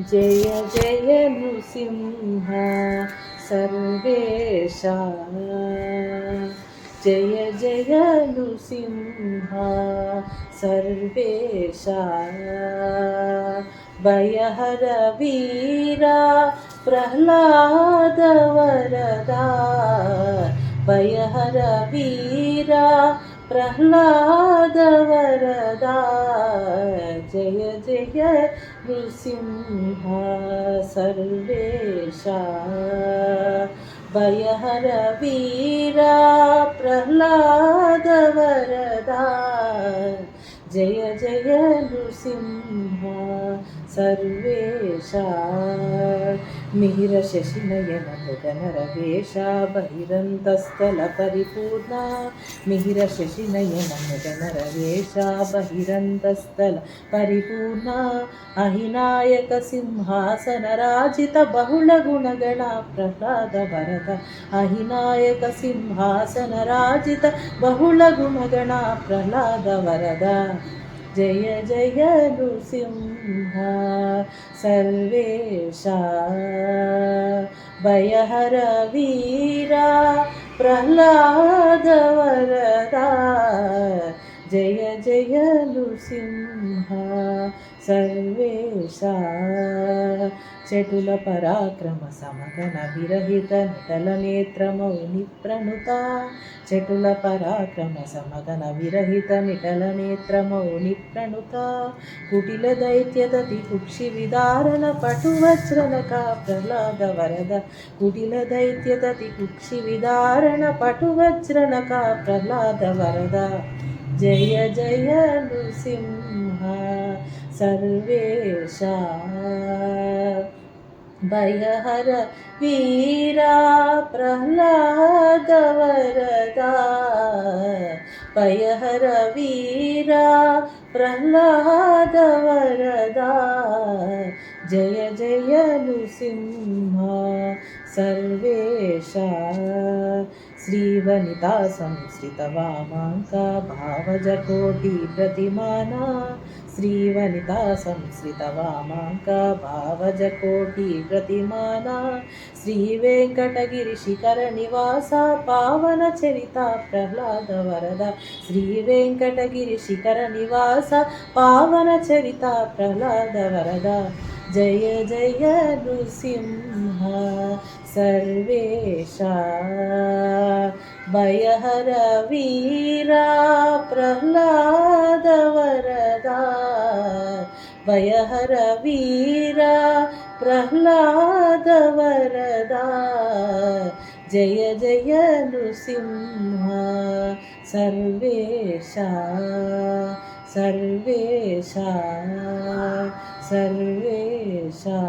जय जय नृसिंह सर्वेशा। जय जय नृसिंह सर्वेशा। भयहर वीरा प्रह्लाद वरदा। भयहर वीरा प्रह्लाद वरदा। जय जय नृसिंह सर्वेशा। भयहर वीरा प्रह्लाद वरदा। जय जय नृसिंह सर्वेशा। मिहिर शशिनयन मृगनरवेश बहिरन्तस्थल परिपूर्णा। मिहिर शशिनयन मृगनरवेश बहिरन्तस्थल परिपूर्णा। अहिनायक सिंहासनराजित बहुल गुणगणा प्रह्लाद वरद। अहिनायक सिंहासनराजित बहुल गुणगणा प्रह्लाद वरद। जय जय नृसिंह सर्वेशा। भयहर वीरा प्रह्लाद वरदा। जय जय नृसिंह सर्वेशा। चटुल पराक्रम समगन विरहित निटल नेत्र मौनि प्रणुता। चटुल पराक्रम समगन विरहित निटल नेत्र मौनि प्रणुता। कुटिल दैत्य दति कुक्षि विदारण पटुवज्रनका प्रह्लाद वरद। कुटिल दैत्य दति कुक्षि विदारण पटुवज्रनका प्रह्लाद वरद। जय जय नृसिंह सर्वेशा। भयहर वीरा प्रह्लाद वरदा। भयहर वीरा प्रह्लाद वरदा। जय जय नृसिंह सर्वेशा। श्रीवनिता संश्रित वामांक भावज कोटि प्रतिमाना। श्रीवनिता संश्रित वामांक भावज कोटि प्रतिमाना। श्रीवेंकटगिरि शिखर निवास पावन चरिता प्रह्लाद वरदा। श्रीवेंकटगिरि शिखर निवास पावन चरिता प्रह्लाद वरदा। जय जय नृसिंह सर्वेशा। भयहर वीरा प्रह्लाद वरदा। भयहर वीरा प्रह्लाद वरदा। जय जय नृसिंह सर्वेशा। सर्वेशा सर्वेशा।